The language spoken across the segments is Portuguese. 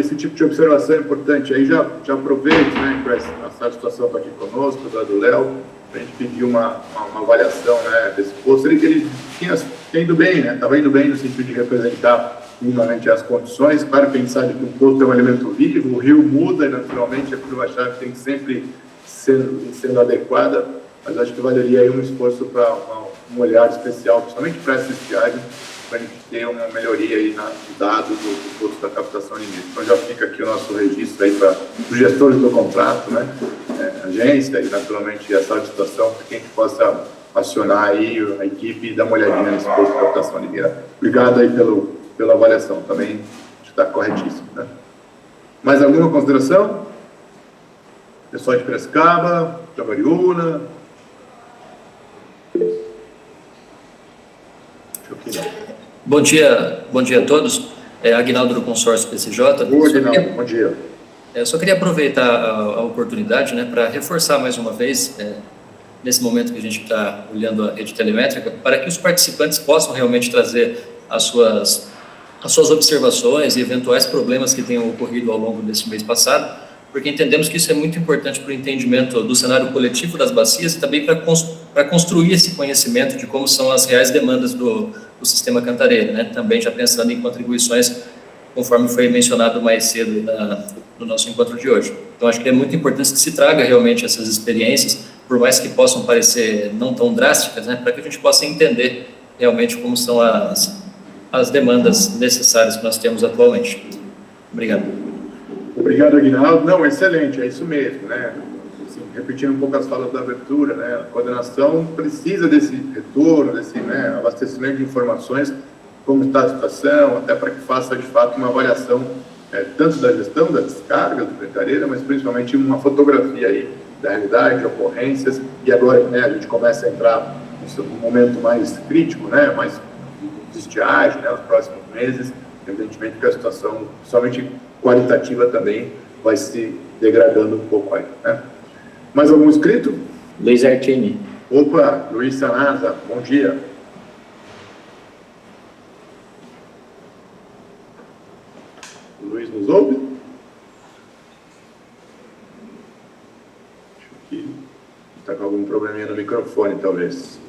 esse tipo de observação é importante. Aí já aproveito, né, que essa situação está aqui conosco, do Léo, para a gente pedir uma avaliação, né, desse posto. Ele tinha indo bem, né, estava indo bem no sentido de representar minimamente as condições. Claro que a gente sabe que o posto é um elemento vivo, o rio muda e naturalmente a curva-chave tem que sempre sendo adequada, mas acho que valeria aí um esforço para um olhar especial, principalmente para essa estiagem, para a gente ter uma melhoria aí nos dados do custo da captação de nível. Então já fica aqui o nosso registro aí para os gestores do contrato, né, agência e naturalmente essa licitação, para que a gente possa acionar aí a equipe e dar uma olhadinha nesse custo de captação de nível. Obrigado aí pela avaliação, também está corretíssimo, né? Mais alguma consideração? Pessoal de Piracicaba, Jaguariúna. Bom dia a todos. Aguinaldo do Consórcio PCJ. Oi, Aguinaldo, bom dia. Eu só queria aproveitar a oportunidade, né, para reforçar mais uma vez, nesse momento que a gente está olhando a rede telemétrica, para que os participantes possam realmente trazer as suas observações e eventuais problemas que tenham ocorrido ao longo desse mês passado, porque entendemos que isso é muito importante para o entendimento do cenário coletivo das bacias e também para construir esse conhecimento de como são as reais demandas do sistema Cantareira, né? Também já pensando em contribuições, conforme foi mencionado mais cedo no nosso encontro de hoje. Então, acho que é muito importante que se traga realmente essas experiências, por mais que possam parecer não tão drásticas, né? Para que a gente possa entender realmente como são as demandas necessárias que nós temos atualmente. Obrigado. Obrigado, Aguinaldo. Não, excelente, é isso mesmo, né? Assim, repetindo um pouco as falas da abertura, né? A coordenação precisa desse retorno, desse, né, abastecimento de informações, como está a situação, até para que faça, de fato, uma avaliação tanto da gestão da descarga do Cantareira, mas principalmente uma fotografia aí da realidade, de ocorrências, e agora, né, a gente começa a entrar num momento mais crítico, né, mais de estiagem, né, nos próximos meses, evidentemente que a situação, somente qualitativa também, vai se degradando um pouco aí, né. Mais algum inscrito? Luiz Artini. Opa, Luiz Sanasa, bom dia. O Luiz nos ouve? Acho que está com algum probleminha no microfone, talvez.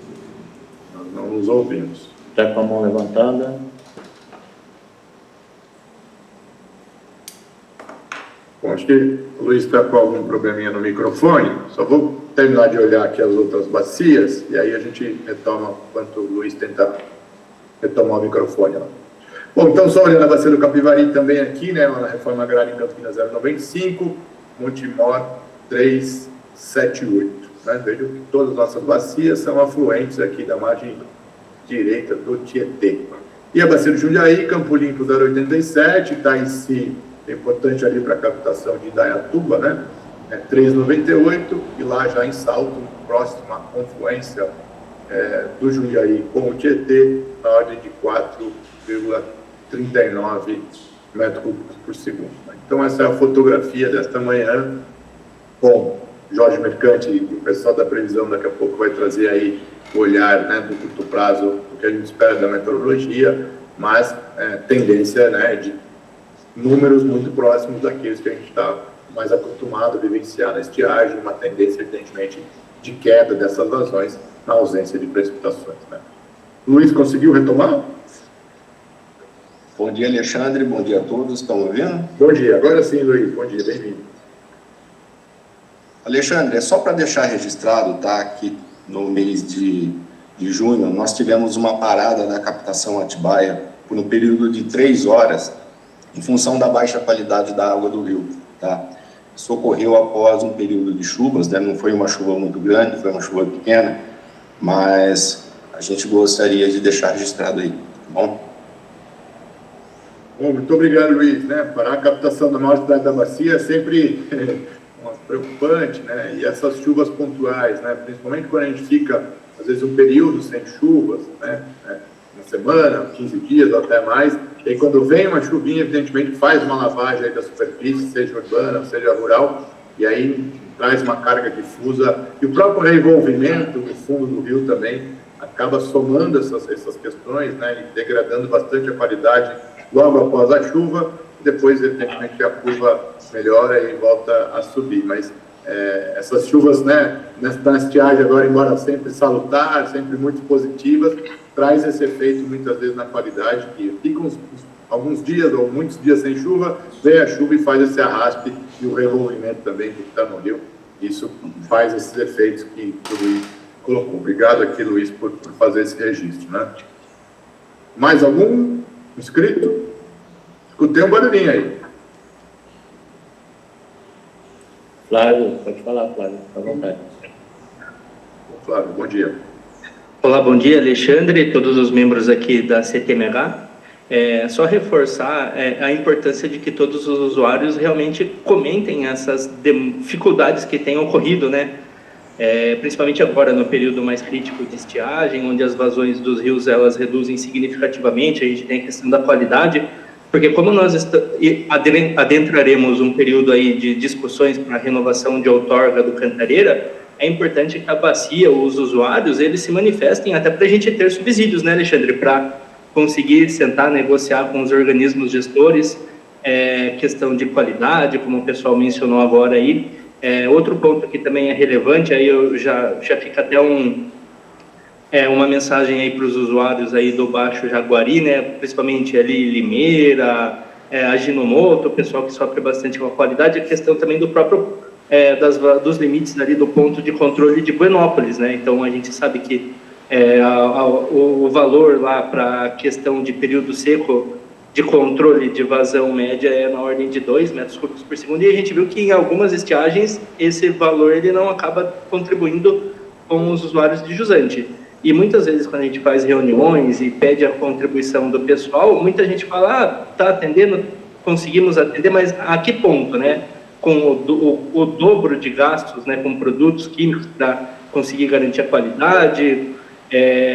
Nós não nos ouvimos. Está com a mão levantada. Bom, acho que o Luiz está com algum probleminha no microfone. Só vou terminar de olhar aqui as outras bacias e aí a gente retoma enquanto o Luiz tenta retomar o microfone lá. Bom, então só olhando a bacia do Capivari também aqui, né, na reforma agrária em Campinas 095, Montemor 378. Né? Vejo que todas as nossas bacias são afluentes aqui da margem direita do Tietê. E a bacia do Jundiaí, Campo Limpo 087, Itaici, é importante ali para a captação de Indaiatuba, né? 398, e lá já em Salto, próximo à confluência do Jundiaí com o Tietê, na ordem de 4,39 metros cúbicos por segundo. Então, essa é a fotografia desta manhã, com Jorge Mercante e o pessoal da previsão daqui a pouco vai trazer aí o olhar, né, do curto prazo, o que a gente espera da meteorologia, mas tendência, né, de números muito próximos daqueles que a gente está mais acostumado a vivenciar na estiagem, uma tendência, evidentemente, de queda dessas vazões na ausência de precipitações, né? Luiz, conseguiu retomar? Bom dia, Alexandre. Bom dia a todos. Estão ouvindo? Bom dia. Agora sim, Luiz. Bom dia. Bem-vindo. Alexandre, é só para deixar registrado, tá, que no mês de junho nós tivemos uma parada da captação Atibaia por um período de 3 horas, em função da baixa qualidade da água do rio, tá? Isso ocorreu após um período de chuvas, né? Não foi uma chuva muito grande, foi uma chuva pequena, mas a gente gostaria de deixar registrado aí, tá bom? Bom, muito obrigado, Luiz, né? Para a captação da maior cidade da bacia é sempre preocupante, né? E essas chuvas pontuais, né? Principalmente quando a gente fica, às vezes, um período sem chuvas, né? Uma semana, 15 dias ou até mais. E aí, quando vem uma chuvinha, evidentemente, faz uma lavagem aí da superfície, seja urbana, seja rural, e aí traz uma carga difusa. E o próprio reenvolvimento no fundo do rio também acaba somando essas questões, né, e degradando bastante a qualidade logo após a chuva. depois, evidentemente, a curva melhora e volta a subir. Mas essas chuvas, né, na estiagem agora, embora sempre salutar, sempre muito positivas, traz esse efeito muitas vezes na qualidade, que fica alguns dias ou muitos dias sem chuva, vem a chuva e faz esse arraste e o revolvimento também que está no rio. Isso faz esses efeitos que o Luiz colocou. Obrigado aqui, Luiz, por fazer esse registro, né? Mais algum inscrito? Escutei um barulhinho aí. Flávio, pode falar, Flávio, fica à vontade. Flávio, bom dia. Olá, bom dia, Alexandre e todos os membros aqui da CTMH. Só reforçar a importância de que todos os usuários realmente comentem essas dificuldades que têm ocorrido, né? Principalmente agora no período mais crítico de estiagem, onde as vazões dos rios elas reduzem significativamente, a gente tem a questão da qualidade, porque como nós adentraremos um período aí de discussões para a renovação de outorga do Cantareira, é importante que a bacia, os usuários, eles se manifestem até para a gente ter subsídios, né, Alexandre, para conseguir sentar, negociar com os organismos gestores, questão de qualidade, como o pessoal mencionou agora aí. Outro ponto que também é relevante, aí eu já fica até uma mensagem aí para os usuários aí do Baixo Jaguari, né, principalmente ali Limeira, Ajinomoto, o pessoal que sofre bastante com a qualidade, a questão também do próprio, dos limites ali do ponto de controle de Buenópolis, né, então a gente sabe que o valor lá para a questão de período seco de controle de vazão média é na ordem de 2 metros cúbicos por segundo, e a gente viu que em algumas estiagens esse valor ele não acaba contribuindo com os usuários de jusante. E muitas vezes quando a gente faz reuniões e pede a contribuição do pessoal, muita gente fala, está atendendo, conseguimos atender, mas a que ponto, né? Com o dobro de gastos, né, com produtos químicos para conseguir garantir a qualidade,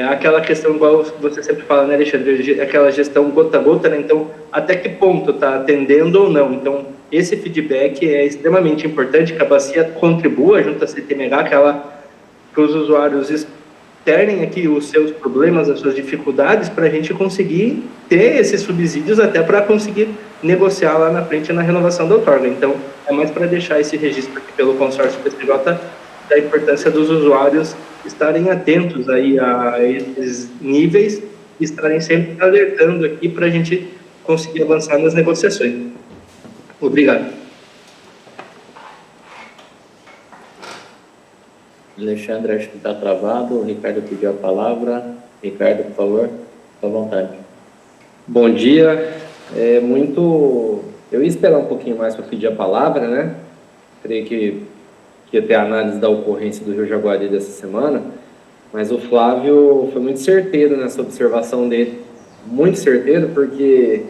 aquela questão igual você sempre fala, né, Alexandre, aquela gestão gota a gota, né, então até que ponto está atendendo ou não, então esse feedback é extremamente importante, que a bacia contribua junto à CTMH, que os usuários externem aqui os seus problemas, as suas dificuldades, para a gente conseguir ter esses subsídios até para conseguir negociar lá na frente na renovação da outorga. Então, é mais para deixar esse registro aqui pelo consórcio PCJ da importância dos usuários estarem atentos aí a esses níveis e estarem sempre alertando aqui para a gente conseguir avançar nas negociações. Obrigado. Alexandre, acho que está travado. O Ricardo pediu a palavra. Ricardo, por favor, fica à vontade. Bom dia. Eu ia esperar um pouquinho mais para pedir a palavra, né? Creio que ia ter a análise da ocorrência do Rio Jaguari dessa semana, mas o Flávio foi muito certeiro nessa observação dele. Muito certeiro, porque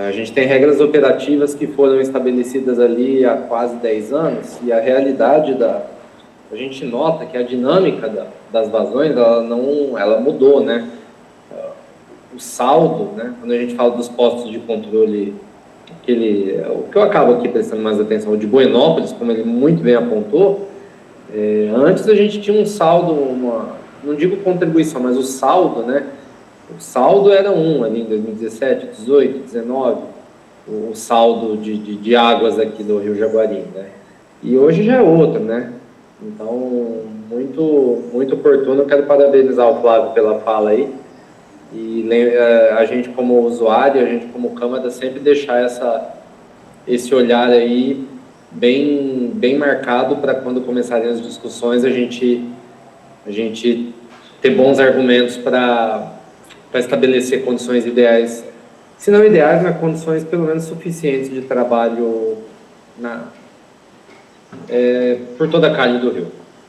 a gente tem regras operativas que foram estabelecidas ali há quase 10 anos, e a realidade a gente nota que a dinâmica das vazões, ela mudou, né? O saldo, né? Quando a gente fala dos postos de controle, o que eu acabo aqui prestando mais atenção, o de Buenópolis, como ele muito bem apontou, antes a gente tinha um saldo, não digo contribuição, mas o saldo, né? O saldo era ali em 2017, 18, 19, o saldo de águas aqui do Rio Jaguari, né? E hoje já é outro, né? Então, muito, muito oportuno. Eu quero parabenizar o Flávio pela fala aí. E a gente como usuário, a gente como Câmara, sempre deixar esse olhar aí bem marcado para quando começarem as discussões a gente ter bons argumentos para estabelecer condições ideais, se não ideais, mas condições pelo menos suficientes de trabalho por toda a calha do rio.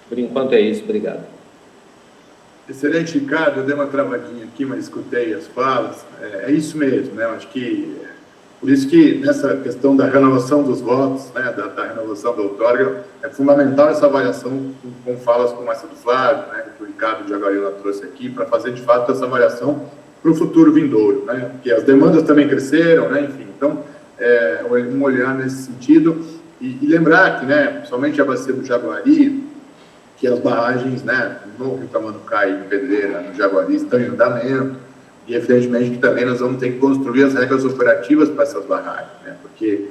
Por enquanto é isso, obrigado. Excelente, Ricardo. Eu dei uma travadinha aqui, mas escutei as falas. É isso mesmo, né? Eu acho que, por isso que nessa questão da renovação dos votos, né, da renovação da outorga, é fundamental essa avaliação com falas como essa do Flávio, né, que o Ricardo Jaguariúna trouxe aqui, para fazer, de fato, essa avaliação para o futuro vindouro, né? Porque as demandas também cresceram, né? Enfim, então, um olhar nesse sentido. E lembrar que, né, principalmente a bacia do Jaguari, que as barragens, né, no Rio Tamanducaí, em Pedreira, no Jaguari, estão em andamento, E, evidentemente, que também nós vamos ter que construir as regras operativas para essas barragens, né? Porque,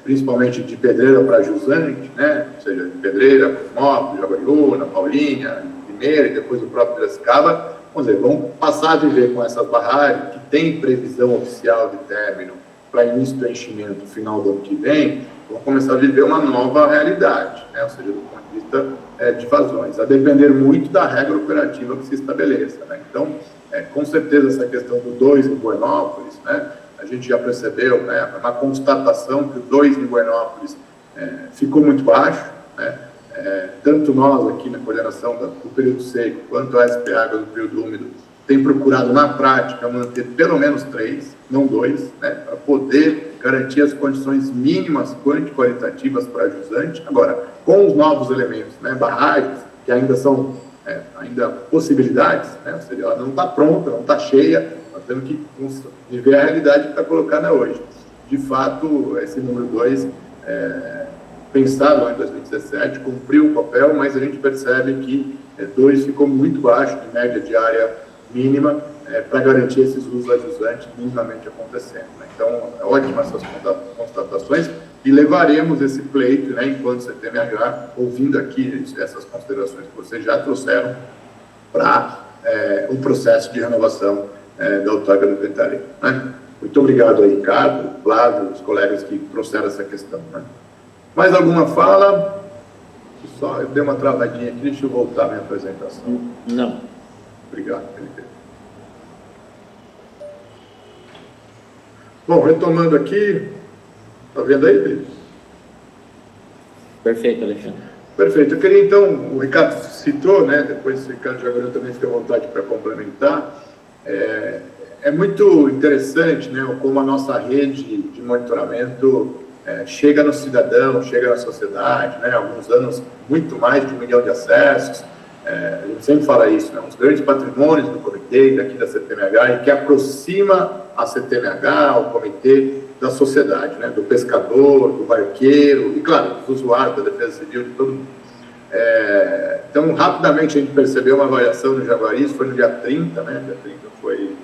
principalmente de Pedreira para Jusante, né? Ou seja, de Pedreira, Cosmópolis, Jaguariúna, Paulínia, Primeira e depois o próprio Piracicaba, vamos dizer, vamos passar a viver com essas barragens que têm previsão oficial de término para início do enchimento no final do ano que vem, vamos começar a viver uma nova realidade, né? Ou seja, do ponto de vista de vazões, a depender muito da regra operativa que se estabeleça, né? Então, com certeza, essa questão do 2 em Buenópolis, né? A gente já percebeu, né, uma constatação que o 2 em Buenópolis ficou muito baixo, né? Tanto nós aqui na coordenação do período seco, quanto a SP Águas do período úmido, tem procurado, na prática, manter pelo menos 3, não 2, né, para poder garantir as condições mínimas qualitativas para Jusante. Agora, com os novos elementos, né, barragens, que ainda são ainda possibilidades, né, ou seja, ela não está pronta, não está cheia, nós temos que viver a realidade que está colocada hoje. De fato, esse número 2, pensado lá em 2017, cumpriu o papel, mas a gente percebe que 2 ficou muito baixo de média diária mínima para garantir esses usos ajusantes minimamente acontecendo, né? Então, ótimas essas constatações e levaremos esse pleito, né, enquanto CTMH, ouvindo aqui essas considerações que vocês já trouxeram para o processo de renovação da outorga do Pentari, né? Muito obrigado aí, Ricardo, Flávio, os colegas que trouxeram essa questão, né? Mais alguma fala? Só eu dei uma travadinha aqui, deixa eu voltar à minha apresentação. Não. Obrigado, Felipe. Bom, retomando aqui, está vendo aí, Felipe? Perfeito, Alexandre. Perfeito. Eu queria, então, o Ricardo citou, né, depois o Ricardo Jaguariúna também fica à vontade para complementar. É muito interessante, né, como a nossa rede de monitoramento chega no cidadão, chega na sociedade, né, há alguns anos, muito mais de 1 milhão de acessos. A gente sempre fala isso, né, uns grandes patrimônios do comitê, daqui da CTMH, e que aproxima a CTMH, o comitê, da sociedade, né, do pescador, do barqueiro, e, claro, dos usuários da Defesa Civil, de todo mundo. Então, rapidamente, a gente percebeu uma variação no Jaguari, isso foi no dia 30, né, dia 30 foi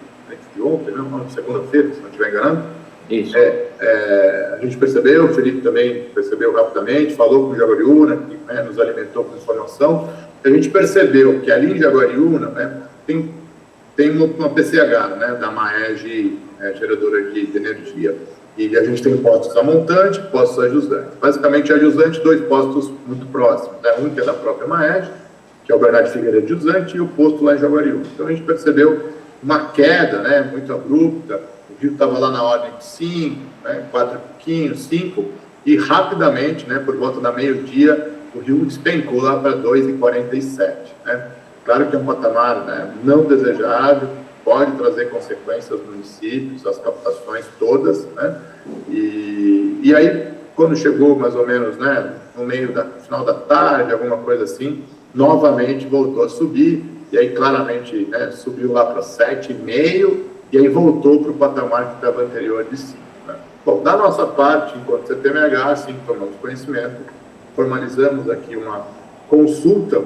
de ontem, não, segunda-feira, se não estiver enganando. Isso. A gente percebeu, o Felipe também percebeu rapidamente, falou com o Jaguariúna, que, né, nos alimentou com informação. A gente percebeu que ali em Jaguariúna, né, tem uma PCH, né, da MAEG, geradora de energia, e a gente tem postos a montante, postos a jusante. Basicamente, a jusante, 2 postos muito próximos, né, um que é da própria MAEG, que é o Bernardo Figueiredo Jusante, e o posto lá em Jaguariúna. Então, a gente percebeu uma queda, né, muito abrupta. O rio estava lá na ordem de 5, né, 4 e pouquinho, 5, e rapidamente, né, por volta da meio-dia, o rio despencou lá para 2,47, né? Claro que é um patamar, né, não desejável, pode trazer consequências aos municípios, às captações todas, né? E aí, quando chegou mais ou menos, né, no final da tarde, alguma coisa assim, novamente voltou a subir, e aí claramente, né, subiu lá para 7,5, e aí voltou para o patamar que estava anterior de 5. Né? Bom, da nossa parte, enquanto CTMH, assim tomamos conhecimento, formalizamos aqui uma consulta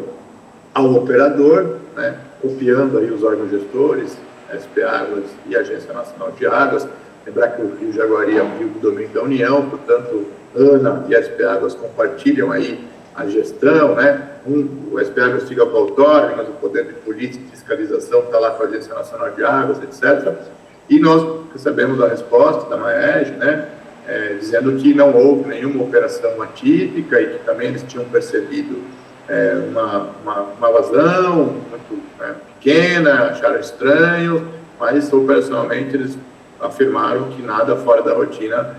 ao operador, né, copiando aí os órgãos gestores, SP Águas e Agência Nacional de Águas. Lembrar que o Rio Jaguari é um rio do domínio da União, portanto, ANA e SP Águas compartilham aí a gestão, né? O SP Águas fica com a outorga, mas o poder de polícia e fiscalização está lá com a Agência Nacional de Águas, etc. E nós recebemos a resposta da MAEG, né, dizendo que não houve nenhuma operação atípica e que também eles tinham percebido uma vazão muito pequena, acharam estranho, mas operacionalmente eles afirmaram que nada fora da rotina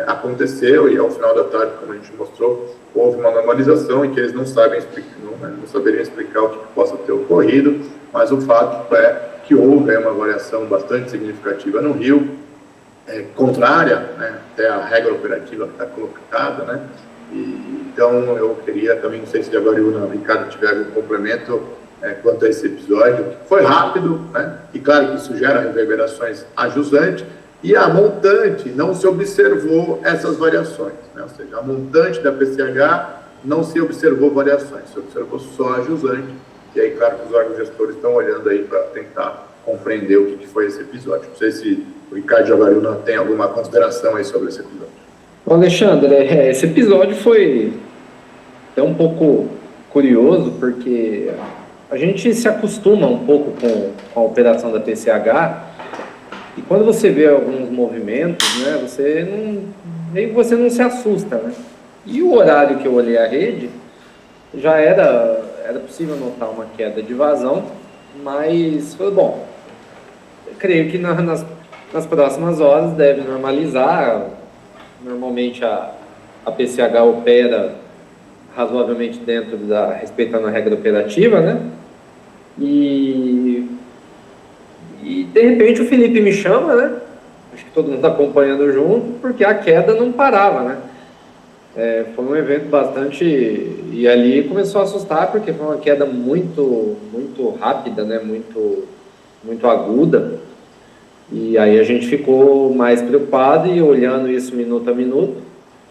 aconteceu, e ao final da tarde, como a gente mostrou, houve uma normalização e que eles não saberiam explicar o que possa ter ocorrido, mas o fato é que houve uma variação bastante significativa no rio, contrária, né, até a regra operativa que está colocada, né? Então eu queria também, não sei se Jaguariúna, o Ricardo tiver algum complemento quanto a esse episódio, que foi rápido, né? E claro que isso gera reverberações a jusante, e a montante não se observou essas variações, né? Ou seja, a montante da PCH não se observou variações, se observou só a jusante, e aí claro que os órgãos gestores estão olhando aí para tentar compreender o que foi esse episódio. Não sei se o Ricardo Jaguariúna tem alguma consideração aí sobre esse episódio. Alexandre, esse episódio foi até um pouco curioso, porque a gente se acostuma um pouco com a operação da PCH, e quando você vê alguns movimentos, né, meio que você não se assusta, né? E o horário que eu olhei a rede, já era possível notar uma queda de vazão, mas foi bom. Eu creio que nas próximas horas deve normalizar. Normalmente a PCH opera razoavelmente respeitando a regra operativa, né? E de repente o Felipe me chama, né? Acho que todo mundo está acompanhando junto, porque a queda não parava, né? Foi um evento bastante... E ali começou a assustar, porque foi uma queda muito, muito rápida, né? Muito, muito aguda. E aí a gente ficou mais preocupado e olhando isso minuto a minuto.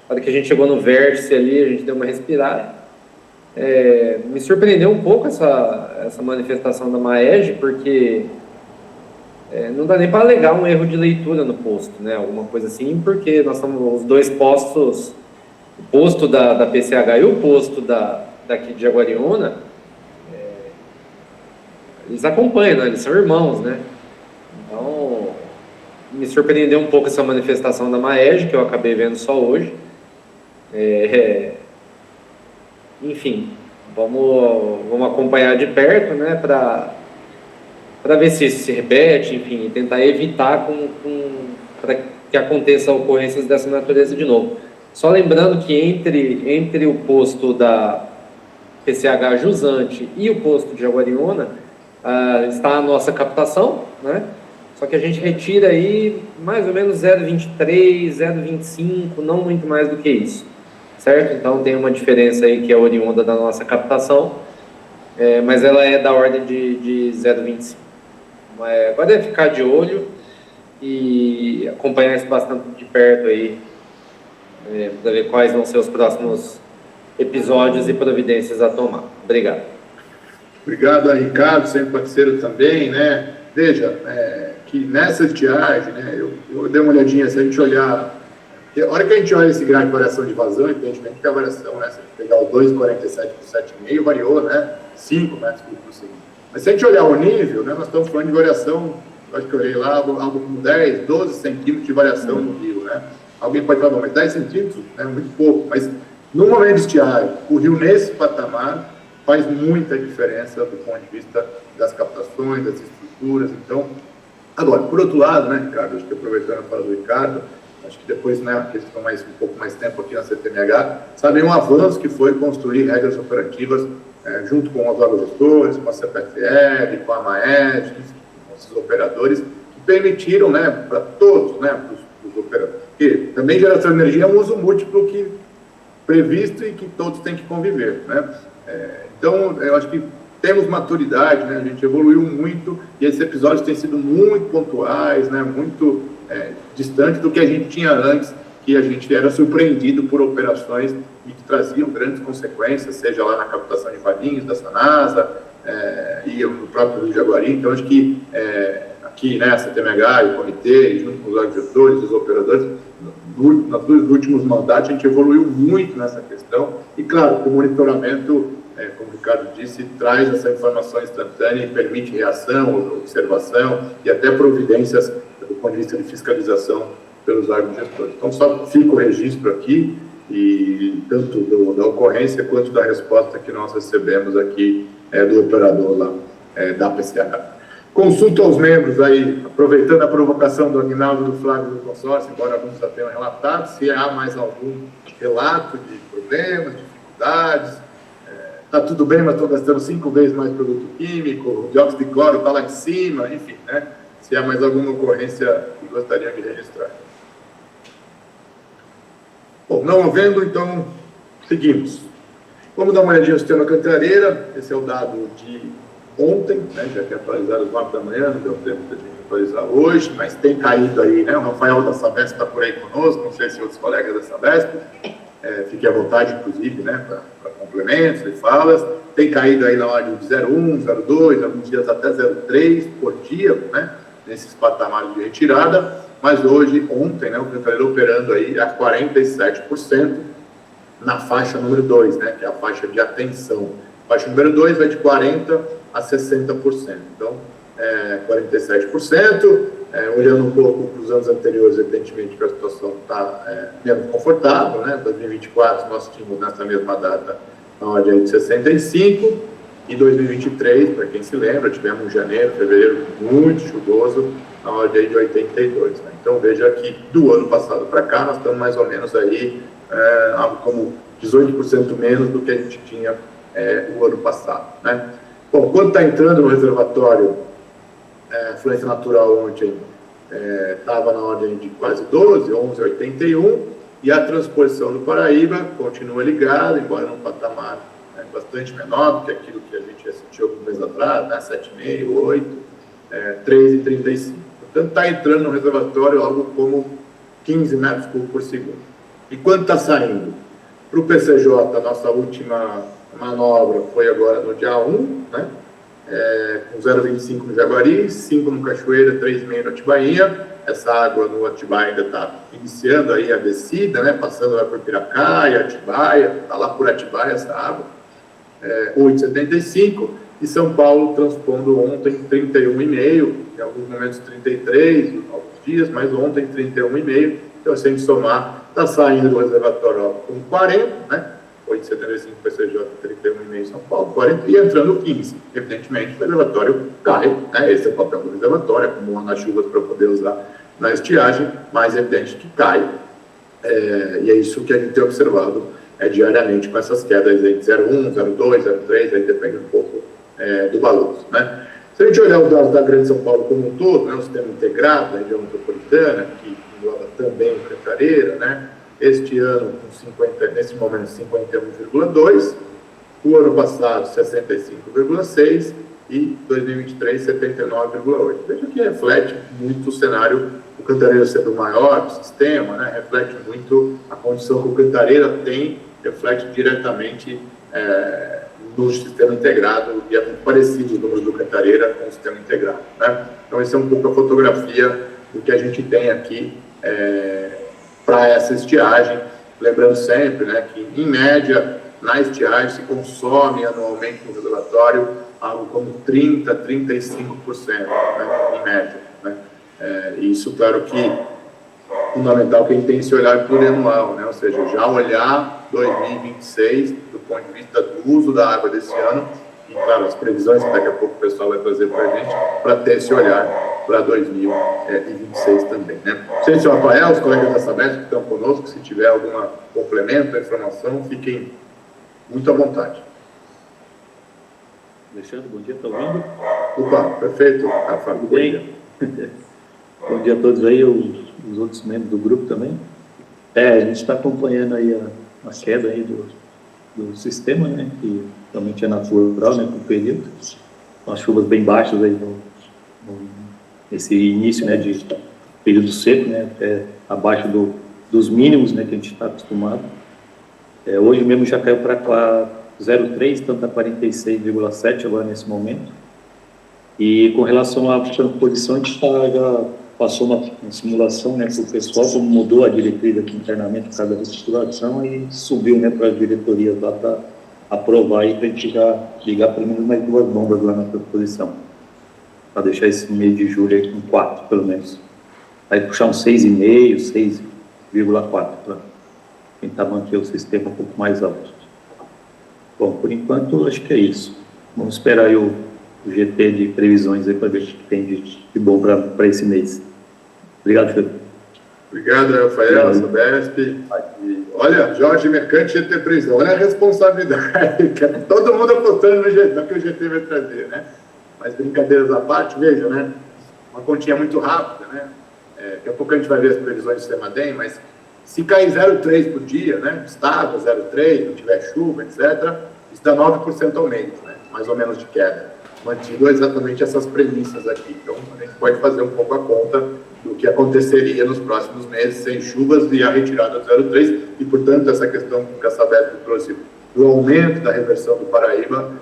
Na hora que a gente chegou no vértice ali, a gente deu uma respirada. Me surpreendeu um pouco essa manifestação da Maeg, porque não dá nem para alegar um erro de leitura no posto, né? Alguma coisa assim, porque nós estamos os dois postos, o posto da PCH e o posto daqui de Jaguariúna, eles acompanham, né? Eles são irmãos, né? Então, me surpreendeu um pouco essa manifestação da Maeg, que eu acabei vendo só hoje. Enfim, vamos acompanhar de perto, né, para ver se isso se repete, enfim, e tentar evitar para que aconteça ocorrências dessa natureza de novo. Só lembrando que entre o posto da PCH Jusante e o posto de Jaguariúna está a nossa captação, né? Só que a gente retira aí mais ou menos 0,23, 0,25, não muito mais do que isso, certo? Então tem uma diferença aí que é oriunda da nossa captação, mas ela é da ordem de 0,25. Agora é ficar de olho e acompanhar isso bastante de perto aí, para ver quais vão ser os próximos episódios e providências a tomar. Obrigado. Obrigado a Ricardo, sempre parceiro também, né? Veja, que nessa estiagem, né, eu dei uma olhadinha, se a gente olhar, a hora que a gente olha esse gráfico de variação de vazão, entendimento que a variação, né, se a gente pegar o 2,47 por 7,5, variou, né, 5 metros por segundo. Mas se a gente olhar o nível, né, nós estamos falando de variação, eu acho que eu olhei lá, algo como 10, 12 centímetros de variação no rio, né. Alguém pode falar, mas 10 centímetros é muito pouco, mas no momento de estiagem, o rio nesse patamar faz muita diferença do ponto de vista das captações, das estruturas. Então, agora, por outro lado, né, Ricardo, acho que aproveitando a fala do Ricardo, acho que depois, né, aqueles que estão um pouco mais tempo aqui na CTMH, sabem um avanço que foi construir regras operativas junto com os órgãos gestores, com a CPFL, com a MAED, com esses operadores, que permitiram, né, para todos, né, para os operadores, porque também geração de energia é um uso múltiplo que previsto e que todos têm que conviver, né. Então, eu acho que temos maturidade, né? A gente evoluiu muito e esses episódios têm sido muito pontuais, né? Muito distante do que a gente tinha antes, que a gente era surpreendido por operações e que traziam grandes consequências, seja lá na captação de valinhos da Sanasa e no próprio Rio de Jaguari. Então, acho que aqui, né, a CTMH e o comitê, junto com os órgãos gestores, os operadores, nos dois últimos mandatos, a gente evoluiu muito nessa questão e, claro, o monitoramento, como o Ricardo disse, traz essa informação instantânea e permite reação, observação e até providências do ponto de vista de fiscalização pelos órgãos gestores. Então, só fica o registro aqui, e tanto da ocorrência quanto da resposta que nós recebemos aqui do operador lá da PCH. Consulta aos membros aí, aproveitando a provocação do Aguinaldo, do Flávio do consórcio, embora alguns já tenham relatado, se há mais algum relato de problemas, dificuldades. Está tudo bem, mas estou gastando 5 vezes mais produto químico, o dióxido de cloro está lá em cima, enfim, né? Se há mais alguma ocorrência que gostariam de registrar. Bom, não havendo, então, seguimos. Vamos dar uma olhadinha no sistema Cantareira. Esse é o dado de ontem, né? Já que atualizaram às 9 da manhã, não deu tempo de a gente atualizar hoje, mas tem caído aí, né? O Rafael da Sabesp está por aí conosco, não sei se outros colegas da Sabesp. fique à vontade, inclusive, né, para complementos e falas. Tem caído aí na ordem de 0,1, 0,2, alguns dias até 0,3 por dia, né, nesses patamares de retirada, mas ontem, né, o cantareiro operando aí a 47% na faixa número 2, né, que é a faixa de atenção. A faixa número 2 vai de 40% a 60%. Então, 47%, olhando um pouco para os anos anteriores, evidentemente que a situação está menos confortável, né? 2024 nós tínhamos nessa mesma data na ordem de 65%, e 2023, para quem se lembra, tivemos um janeiro, fevereiro muito chuvoso, na ordem de 82%. Né? Então veja que do ano passado para cá nós estamos mais ou menos aí, algo como 18% menos do que a gente tinha o ano passado. Né? Bom, quando está entrando no reservatório, a fluência natural ontem estava na ordem de quase 12, 11,81, e a transposição do Paraíba continua ligada, embora num patamar bastante menor do que aquilo que a gente assistiu alguns meses atrás, né, 7,5, 8, 3,35. Portanto, está entrando no reservatório algo como 15 metros cúbicos por segundo. E quando está saindo? Para o PCJ, a nossa última manobra foi agora no dia 1, né? Com 0,25 no Jaguari, 5 no Cachoeira, 3,5 no Atibaia. Essa água no Atibaia ainda está iniciando aí a descida, né? Passando lá por Piracaia, Atibaia, está lá por Atibaia essa água, 8,75. E São Paulo transpondo ontem 31,5, em alguns momentos 33, alguns dias, mas ontem 31,5. Então, se a gente somar, está saindo do reservatório com 40, né? 8,75 PCJ, 31,5 São Paulo, 40, e entrando 15. Evidentemente, o reservatório cai, né? Esse é o papel do reservatório, acumula nas chuvas para poder usar na estiagem, mas é evidente que cai. E é isso que a gente tem observado diariamente com essas quedas aí de 0,1, 0,2, 0,3, aí depende um pouco do balanço, né? Se a gente olhar os dados da Grande São Paulo como um todo, né, o sistema integrado da região metropolitana, que engloba também o Cantareira, né? Este ano, nesse momento, 51,2%, o ano passado, 65,6%, e 2023, 79,8%. Veja que reflete muito o cenário, o Cantareira sendo o maior do sistema, né? Reflete muito a condição que o Cantareira tem, reflete diretamente no sistema integrado, e é muito parecido os números do Cantareira com o sistema integrado, né? Então, essa é um pouco a fotografia do que a gente tem aqui para essa estiagem, lembrando sempre, né, que em média na estiagem se consome anualmente no reservatório algo como 30, 35%, né, em média, né? Isso, claro que fundamental que a gente tem esse olhar plurianual, né, ou seja, já olhar 2026 do ponto de vista do uso da água desse ano, e claro, as previsões que daqui a pouco o pessoal vai trazer para a gente, para ter esse olhar para 2026 também, né? Sei, senhor Rafael, os colegas da Sabesp que estão conosco, se tiver algum complemento, informação, fiquem muito à vontade. Alexandre, bom dia, está ouvindo? Opa, perfeito, Rafael. Tudo bem? Bom dia a todos aí, os outros membros do grupo também. A gente está acompanhando aí a queda aí do sistema, né, que realmente é natural, né, com o período, com as chuvas bem baixas aí nesse início, né, de período seco, né, até abaixo dos mínimos, né, que a gente está acostumado. Hoje mesmo já caiu para 0,3, tanto a 46,7 agora nesse momento. E com relação à transposição, a gente já passou uma simulação, né, para o pessoal, como mudou a diretriz aqui internamente por causa da reestruturação, e subiu, né, para as diretorias lá para aprovar e para a gente já ligar pelo menos mais 2 bombas lá na transposição, para deixar esse mês de julho aí com 4, pelo menos. Aí puxar um 6,5, 6,4, para tentar manter o sistema um pouco mais alto. Bom, por enquanto, acho que é isso. Vamos esperar aí o GT de previsões aí para ver o que tem de bom para esse mês. Obrigado, Felipe. Obrigado, Rafael, Sabesp. Olha, Jorge Mercante, GT Previsão. Olha a responsabilidade. Todo mundo apostando no que o GT vai trazer, né? Mas brincadeiras à parte, veja, né? Uma continha muito rápida, né? Daqui a pouco a gente vai ver as previsões do sistema DEM, mas se cair 0,3 por dia, né? Estável, 0,3, não tiver chuva, etc., isso dá 9% ao mês, né? Mais ou menos de queda. Mantido exatamente essas premissas aqui. Então, a gente pode fazer um pouco a conta do que aconteceria nos próximos meses sem chuvas e a retirada do 0,3, e, portanto, essa questão que o Cassavetti trouxe do aumento da reversão do Paraíba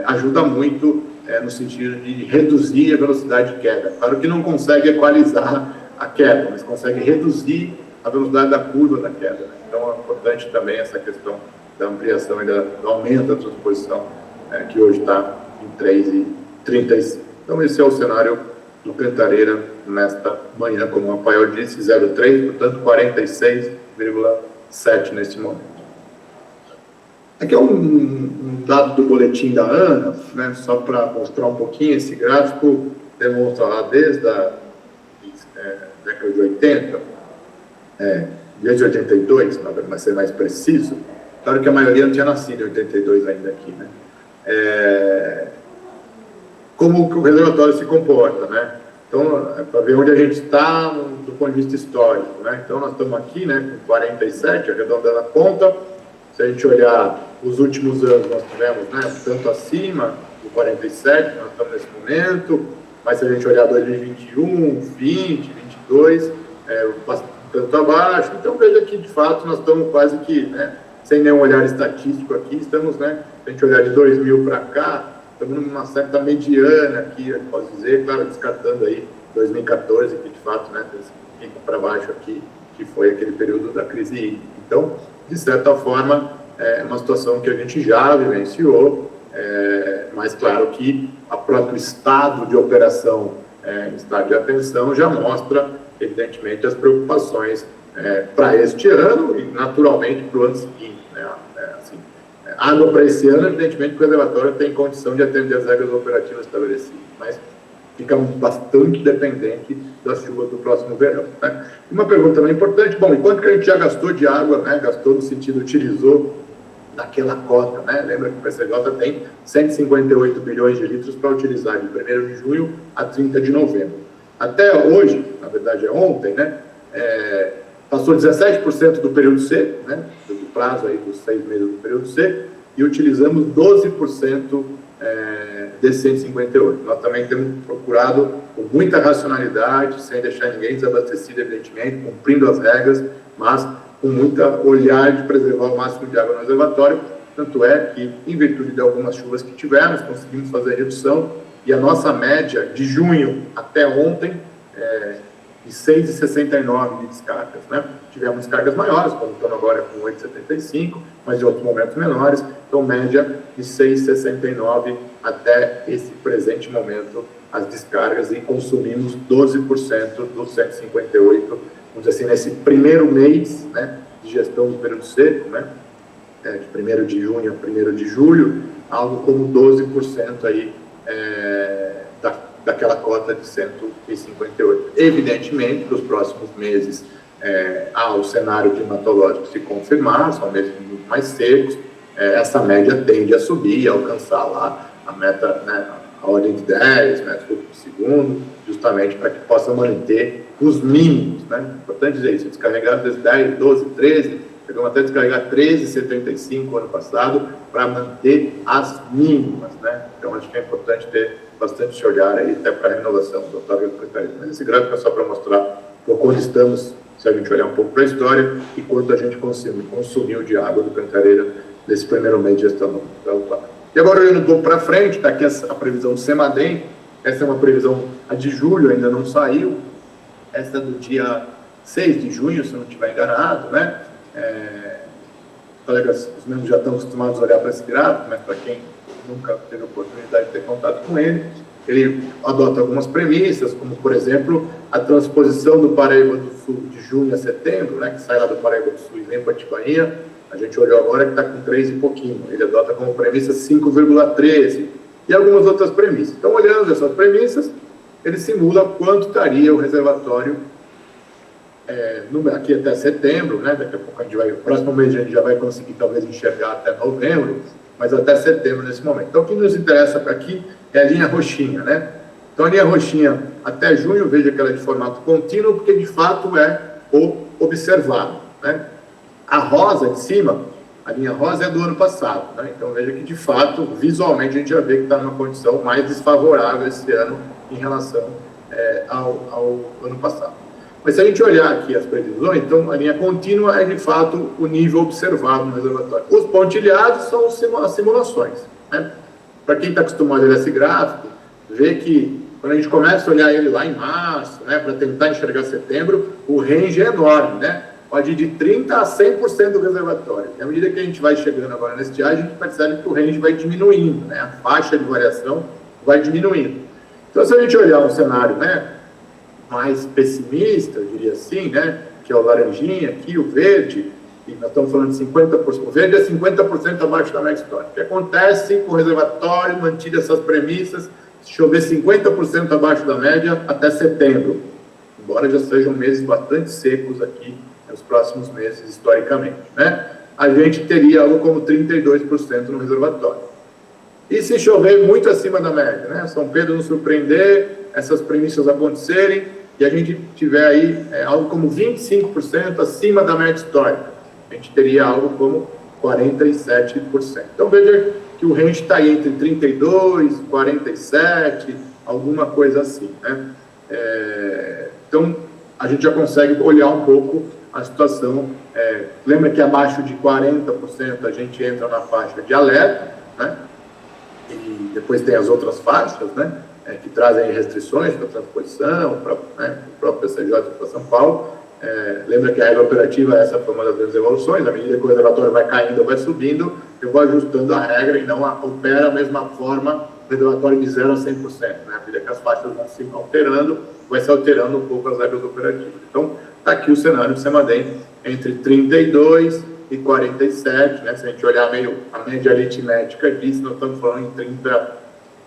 ajuda muito no sentido de reduzir a velocidade de queda. Claro que não consegue equalizar a queda, mas consegue reduzir a velocidade da curva da queda, né? Então, é importante também essa questão da ampliação e do aumento da transposição, que hoje está em 3,35. Então, esse é o cenário do Cantareira nesta manhã, como o Rafael disse, 0,3, portanto, 46,7 nesse momento. Aqui é um dado do boletim da ANA, né, só para mostrar um pouquinho. Esse gráfico demonstra lá desde a década de 80, desde 82, para ser mais preciso. Claro que a maioria não tinha nascido em 82 ainda aqui, né? Como que o reservatório se comporta, né? Então, para ver onde a gente está do ponto de vista histórico, né? Então, nós estamos aqui, né, com 47, arredondando a ponta. Se a gente olhar os últimos anos, nós tivemos, né, tanto acima do 47, nós estamos nesse momento, mas se a gente olhar 2021, 20, 22, tanto abaixo. Então, veja que, de fato, nós estamos quase que, né, sem nenhum olhar estatístico aqui, estamos, né, se a gente olhar de 2000 para cá, estamos numa certa mediana aqui, eu posso dizer, claro, descartando aí 2014, que, de fato, né, tem esse pico para baixo aqui, que foi aquele período da crise hídrica. Então, de certa forma, é uma situação que a gente já vivenciou, mas claro que o próprio estado de operação, em estado de atenção, já mostra, evidentemente, as preocupações para este ano e, naturalmente, para o ano seguinte. Né? Água para esse ano, evidentemente, o reservatório tem condição de atender as regras operativas estabelecidas, mas fica bastante dependente das chuvas do próximo verão. Né? Uma pergunta também importante, bom, enquanto que a gente já gastou de água, né, gastou no sentido, utilizou daquela cota, né? Lembra que o PCJ tem 158 bilhões de litros para utilizar de 1º de junho a 30 de novembro. Até hoje, na verdade é ontem, né, passou 17% do período C, né, do prazo aí dos 6 meses do período C, e utilizamos 12% desses 158. Nós também temos procurado com muita racionalidade, sem deixar ninguém desabastecido, evidentemente, cumprindo as regras, mas com muita olhar de preservar o máximo de água no reservatório. Tanto é que, em virtude de algumas chuvas que tivemos, conseguimos fazer a redução, e a nossa média de junho até ontem de 6,69 de descargas, né? Tivemos descargas maiores, como estamos agora com 8,75, mas em outros momentos menores, então média de 6,69 até esse presente momento as descargas, e consumimos 12% dos 158, vamos dizer assim, nesse primeiro mês, né, de gestão do período seco, né, de 1º de junho a 1º de julho, algo como 12% aí daquela cota de 158. Evidentemente, para os próximos meses, o cenário climatológico se confirmar, são meses muito mais secos, essa média tende a subir e alcançar lá a meta, né, a ordem de 10 metros por segundo, justamente para que possa manter os mínimos, né? Importante dizer isso, descarregar 10, 12, 13, chegamos até a descarregar 13,75 ano passado, para manter as mínimas, né? Então, acho que é importante ter bastante esse olhar aí, até para a renovação do Otávio Cantareira. Mas esse gráfico é só para mostrar por onde estamos, se a gente olhar um pouco para a história, e quanto a gente consumiu de água do Cantareira nesse primeiro mês de gestão da Otávio. E agora, olhando um pouco para frente, está aqui a previsão do CEMADEM. Essa é uma previsão, a de julho ainda não saiu, essa é do dia 6 de junho, se eu não estiver enganado, né? Colegas, os membros já estão acostumados a olhar para esse gráfico, mas para quem nunca teve a oportunidade de ter contato com ele, ele adota algumas premissas, como, por exemplo, a transposição do Paraíba do Sul de junho a setembro, né, que sai lá do Paraíba do Sul e vem para Atibaia. A gente olhou agora que está com 3 e pouquinho. Ele adota como premissa 5,13 e algumas outras premissas. Então, olhando essas premissas, ele simula quanto estaria o reservatório aqui até setembro, né? Daqui a pouco o próximo mês a gente já vai conseguir talvez enxergar até novembro, mas até setembro nesse momento. Então, o que nos interessa aqui é a linha roxinha, né? Então, a linha roxinha até junho, veja que ela é de formato contínuo, porque de fato é o observado, né? A rosa de cima, a linha rosa é do ano passado, né? Então, veja que de fato, visualmente, a gente já vê que está numa condição mais desfavorável esse ano em relação ao ano passado. Mas se a gente olhar aqui as previsões, então a linha contínua é de fato o nível observado no reservatório. Os pontilhados são as simulações, né? Para quem está acostumado a olhar esse gráfico, vê que quando a gente começa a olhar ele lá em março, né, para tentar enxergar setembro, o range é enorme, né? Pode ir de 30% a 100% do reservatório. E à medida que a gente vai chegando agora na estiagem, a gente percebe que o range vai diminuindo, né? A faixa de variação vai diminuindo. Então, se a gente olhar um cenário, né, mais pessimista, eu diria assim, né, que é o laranjinha aqui, o verde, e nós estamos falando de 50%, o verde é 50% abaixo da média histórica. O que acontece com o reservatório, mantido essas premissas, se chover 50% abaixo da média até setembro, embora já sejam meses bastante secos aqui nos próximos meses, historicamente, né? A gente teria algo como 32% no reservatório. E se chover muito acima da média, né? São Pedro nos surpreender, essas premissas acontecerem, e a gente tiver aí algo como 25% acima da média histórica, a gente teria algo como 47%. Então, veja que o range está aí entre 32%, 47%, alguma coisa assim, né? Então, a gente já consegue olhar um pouco a situação. Lembra que abaixo de 40% a gente entra na faixa de alerta, né? E depois tem as outras faixas, né, que trazem restrições para a transposição, para o próprio PCJ para São Paulo. Lembra que a regra operativa, essa foi uma das grandes evoluções, à medida que o reservatório vai caindo, vai subindo, eu vou ajustando a regra e não opera da mesma forma o reservatório de 0% a 100%. Né? À medida que as faixas vão se alterando, vai se alterando um pouco as regras operativas. Então, está aqui o cenário do CEMADEM entre 32% e 47%, né? Se a gente olhar meio a média aritmética disso, nós estamos falando em 30,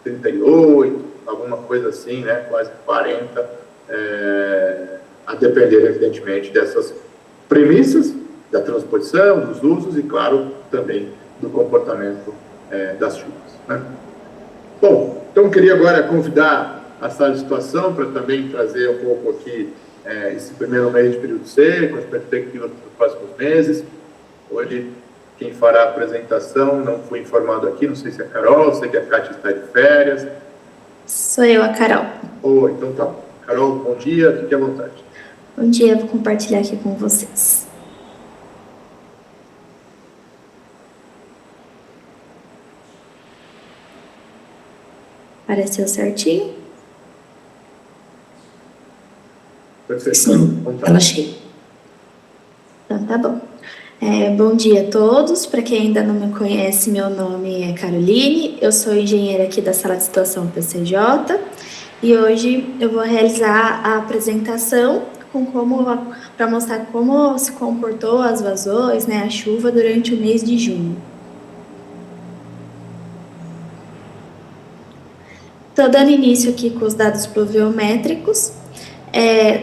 38%, alguma coisa assim, né? Quase 40%, a depender, evidentemente, dessas premissas da transposição, dos usos e, claro, também do comportamento das chuvas, né? Bom, então queria agora convidar a sala de situação para também trazer um pouco aqui esse primeiro mês de período seco, as perspectivas para os próximos meses. Hoje, quem fará a apresentação, não fui informado aqui, não sei se é a Carol, sei que a Kátia está de férias. Sou eu, a Carol. Então tá bom. Carol, bom dia, fique à vontade. Bom dia, vou compartilhar aqui com vocês. Apareceu certinho? Perfeito. Sim, ela cheia. Então tá bom. Bom dia a todos. Para quem ainda não me conhece, meu nome é Caroline, eu sou engenheira aqui da Sala de Situação PCJ e hoje eu vou realizar a apresentação para mostrar como se comportou as vazões, né, a chuva durante o mês de junho. Estou dando início aqui com os dados pluviométricos.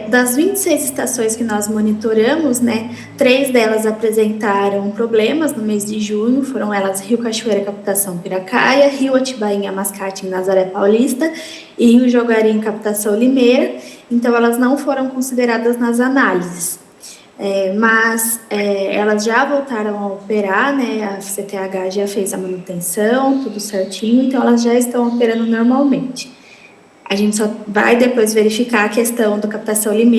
Das 26 estações que nós monitoramos, né, 3 delas apresentaram problemas no mês de junho, foram elas Rio Cachoeira, Captação Piracaia, Rio Atibainha, Mascate, em Nazaré Paulista e Rio Joguari, em Captação Limeira, então elas não foram consideradas nas análises. Mas elas já voltaram a operar, né, a CTH já fez a manutenção, tudo certinho, então elas já estão operando normalmente. A gente só vai depois verificar a questão da Captação Limeira,